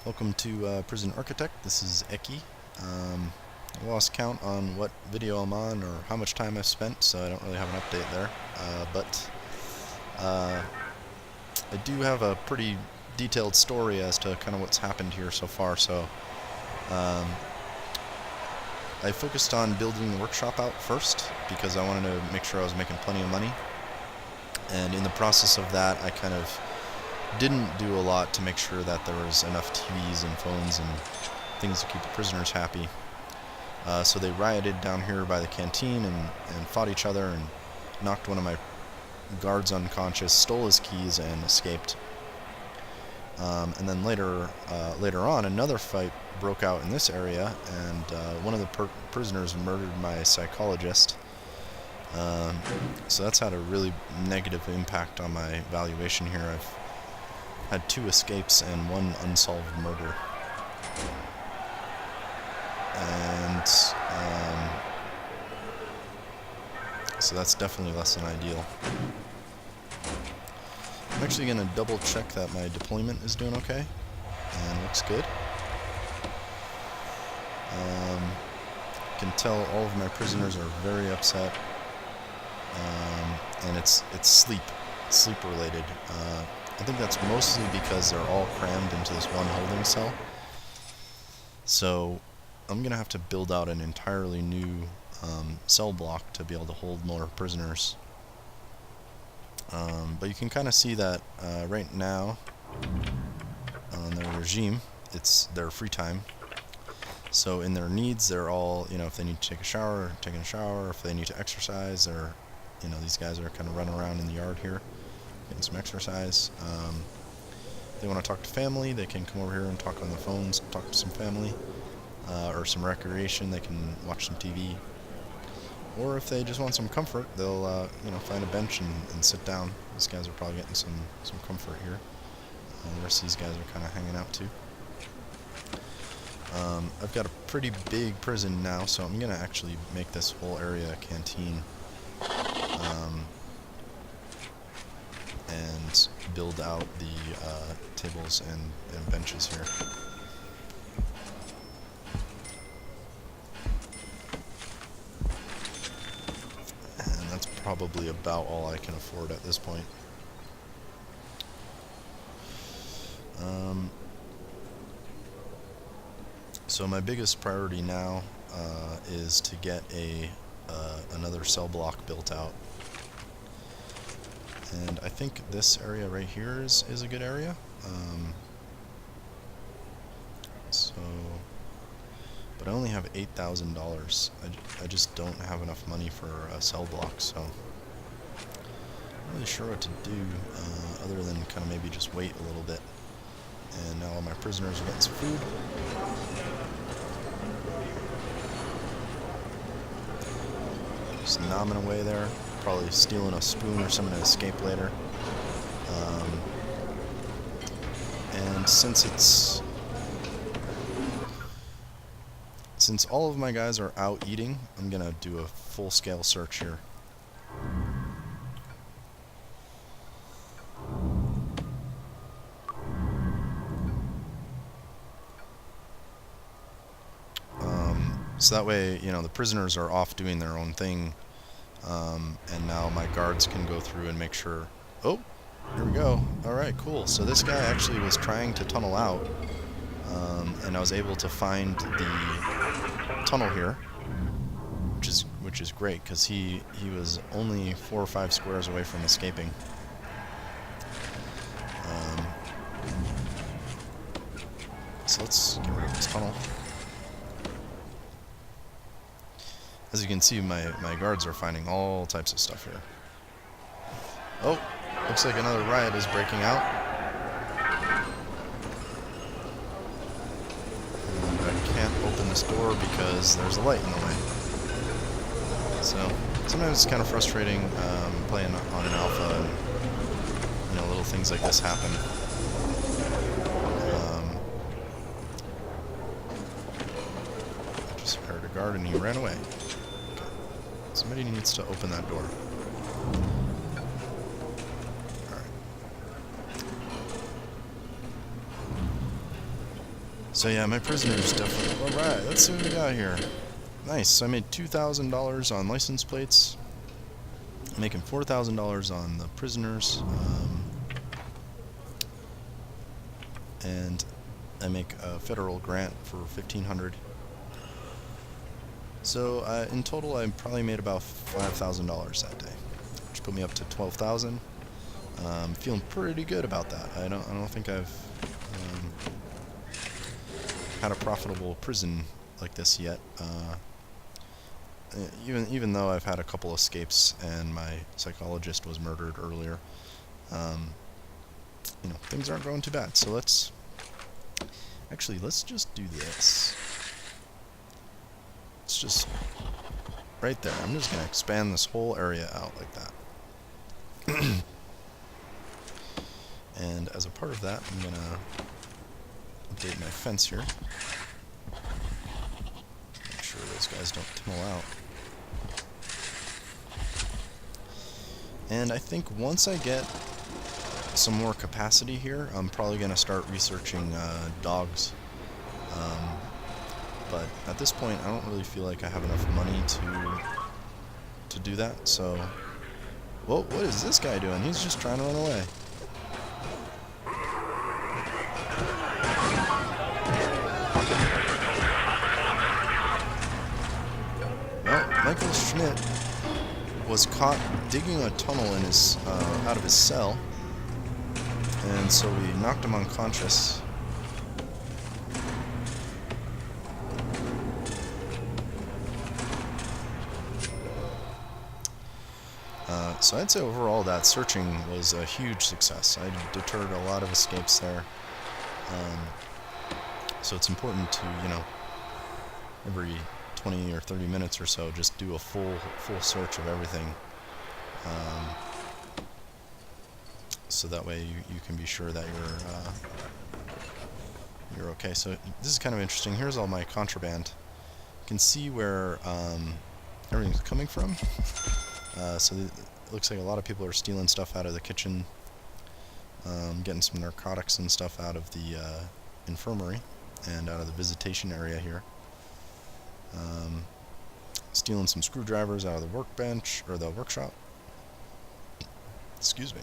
Welcome to Prison Architect. This is Eki. I lost count on what video I'm on or how much time I've spent, so I don't really have an update there. But I do have a pretty detailed story as to kind of what's happened here so far. So um, I focused on building the workshop out first because I wanted to make sure I was making plenty of money. And in the process of that, I kind of didn't do a lot to make sure that there was enough TVs and phones and things to keep the prisoners happy. So they rioted down here by the canteen and fought each other and knocked one of my guards unconscious, stole his keys, and escaped. And then later on, another fight broke out in this area, and one of the prisoners murdered my psychologist. So that's had a really negative impact on my valuation here. I've had 2 escapes and 1 unsolved murder. And so that's definitely less than ideal. I'm actually going to double check that my deployment is doing okay and looks good. You can tell all of my prisoners are very upset, and it's sleep related. I think that's mostly because they're all crammed into this one holding cell. So I'm going to have to build out an entirely new cell block to be able to hold more prisoners. But you can kind of see that right now on their regime, it's their free time. So in their needs, they're all, if they need to take a shower, taking a shower. If they need to exercise, or, these guys are kind of running around in the yard here, getting some exercise. If they want to talk to family, they can come over here and talk on the phones, talk to some family, or some recreation. They can watch some TV. Or if they just want some comfort, they'll find a bench and sit down. These guys are probably getting some comfort here. The rest of these guys are kind of hanging out too. I've got a pretty big prison now, so I'm going to actually make this whole area a canteen. And build out the tables and benches here. And that's probably about all I can afford at this point. So my biggest priority now is to get another cell block built out. And I think this area right here is a good area. But I only have $8,000. I just don't have enough money for a cell block, so I'm not really sure what to do other than kind of maybe just wait a little bit. And now all my prisoners are getting some food. Just nomming away there. Probably stealing a spoon or something to escape later. And since all of my guys are out eating, I'm gonna do a full-scale search here. So that way, the prisoners are off doing their own thing. And now my guards can go through and make sure. Oh, here we go. Alright, cool. So this guy actually was trying to tunnel out, and I was able to find the tunnel here, which is great, because he was only 4 or 5 squares away from escaping. So let's get rid of this tunnel. As you can see, my guards are finding all types of stuff here. Oh, looks like another riot is breaking out. And I can't open this door because there's a light in the way. So sometimes it's kind of frustrating playing on an alpha, and little things like this happen. I just heard a guard and he ran away. Somebody needs to open that door. Alright. So yeah, my prisoners definitely... Alright, let's see what we got here. Nice, so I made $2,000 on license plates. I'm making $4,000 on the prisoners. And I make a federal grant for $1,500. So in total, I probably made about $5,000 that day, which put me up to $12,000. Feeling pretty good about that. I don't think I've had a profitable prison like this yet. Even though I've had a couple escapes and my psychologist was murdered earlier, you know, things aren't going too bad. So let's just do this. It's just right there. I'm just gonna expand this whole area out like that. And as a part of that, I'm gonna update my fence here. Make sure those guys don't tunnel out. And I think once I get some more capacity here, I'm probably gonna start researching dogs. But at this point, I don't really feel like I have enough money to do that. So, whoa, what is this guy doing? He's just trying to run away. Well, Michael Schmidt was caught digging a tunnel in his out of his cell, and so we knocked him unconscious. So I'd say overall that searching was a huge success. I deterred a lot of escapes there. So it's important to, you know, every 20 or 30 minutes or so just do a full search of everything. So that way you can be sure that you're okay. So this is kind of interesting. Here's all my contraband. You can see where everything's coming from. So it looks like a lot of people are stealing stuff out of the kitchen, getting some narcotics and stuff out of the infirmary and out of the visitation area here. Stealing some screwdrivers out of the workbench, or the workshop. Excuse me.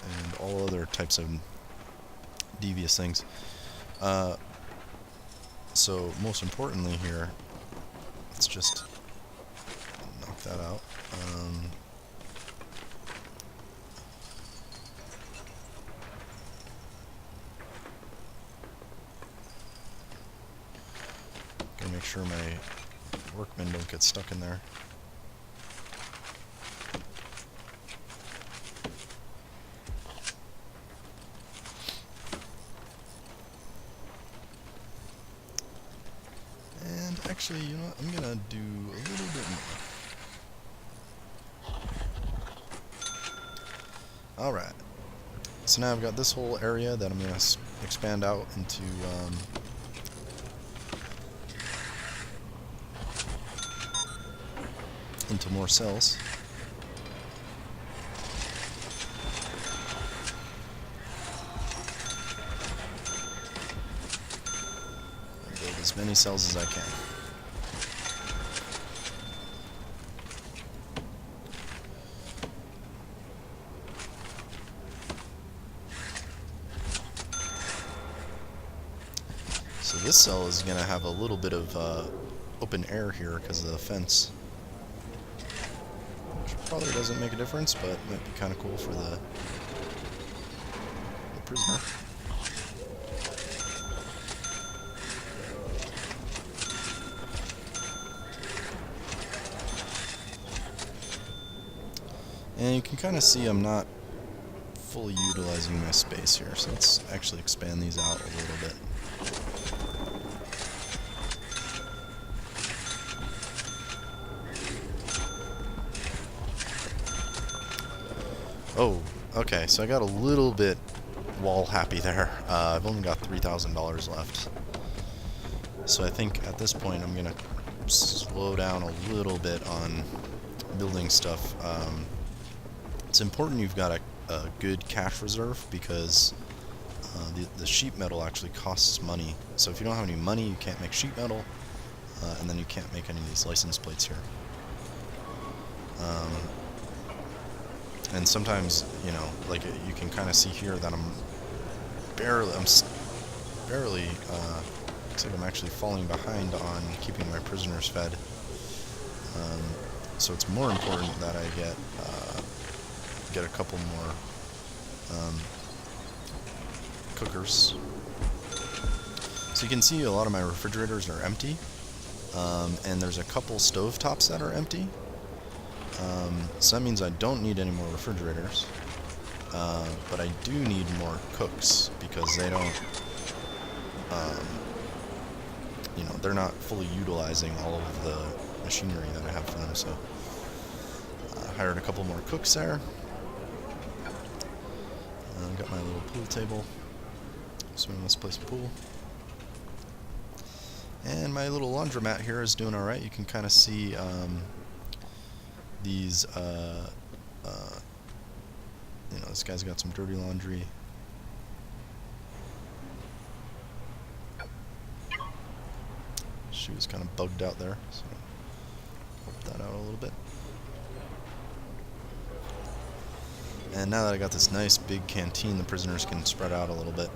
And all other types of devious things. So most importantly here, let's just knock that out. Gotta make sure my workmen don't get stuck in there. And actually, you know what? I'm gonna do a little bit more. Alright. So now I've got this whole area that I'm gonna expand out into more cells. Build as many cells as I can. So this cell is going to have a little bit of open air here because of the fence. Which probably doesn't make a difference, but might be kind of cool for the prisoner. And you can kind of see I'm not fully utilizing my space here, so let's actually expand these out a little bit. Oh, okay, so I got a little bit wall happy there. I've only got $3,000 left. So I think at this point I'm going to slow down a little bit on building stuff. It's important you've got a good cash reserve because the sheet metal actually costs money. So if you don't have any money, you can't make sheet metal, and then you can't make any of these license plates here. And sometimes, you know, like you can kind of see here that I'm barely, looks like I'm actually falling behind on keeping my prisoners fed. So it's more important that I get a couple more cookers. So you can see a lot of my refrigerators are empty, and there's a couple stovetops that are empty. So that means I don't need any more refrigerators, but I do need more cooks because they don't, you know, they're not fully utilizing all of the machinery that I have for them. So I hired a couple more cooks there. Got my little pool table, so let's play some pool. And my little laundromat here is doing alright. You can kind of see these, you know, this guy's got some dirty laundry. She was kind of bugged out there, so help that out a little bit. And now that I got this nice big canteen, the prisoners can spread out a little bit.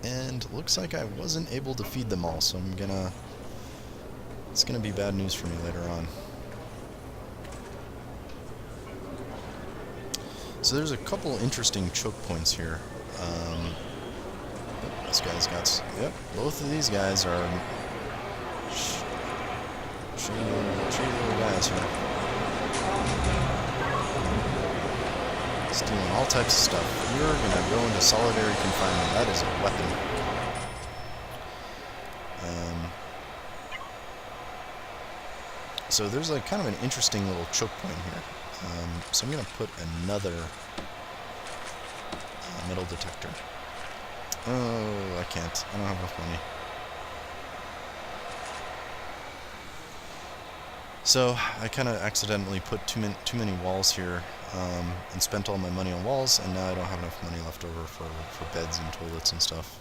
And looks like I wasn't able to feed them all, so it's gonna be bad news for me later on. So there's a couple interesting choke points here. This guy's got, yep, both of these guys are shady little guys here. Stealing all types of stuff. You're gonna go into solitary confinement. That is a weapon. So there's like kind of an interesting little choke point here. So I'm gonna put another metal detector. Oh, I can't. I don't have enough money. So I kind of accidentally put too many walls here, and spent all my money on walls, and now I don't have enough money left over for beds and toilets and stuff.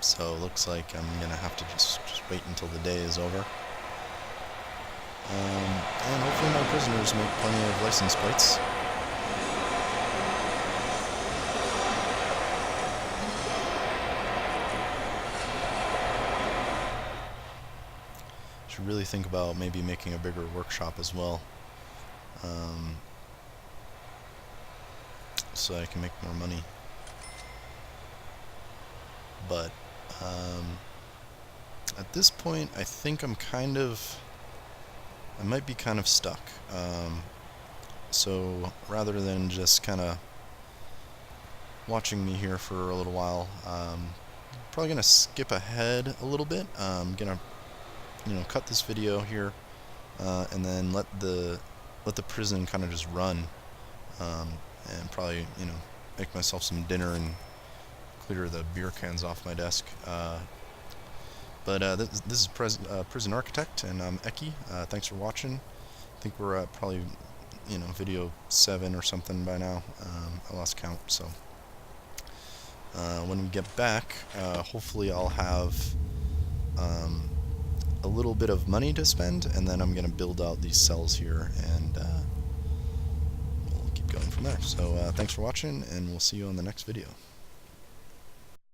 So it looks like I'm gonna have to just wait until the day is over. And hopefully my prisoners make plenty of license plates. Should really think about maybe making a bigger workshop as well, so I can make more money. But at this point, I think I might be kind of stuck. So rather than just kind of watching me here for a little while, probably gonna skip ahead a little bit. I'm gonna, you know, cut this video here, and then let the prison kind of just run, and probably, you know, make myself some dinner and clear the beer cans off my desk. But this is Prison Architect, and I'm Eki. Thanks for watching. I think we're at probably, you know, video 7 or something by now. I lost count. So when we get back, hopefully I'll have a little bit of money to spend, and then I'm going to build out these cells here, and we'll keep going from there. So thanks for watching, and we'll see you on the next video.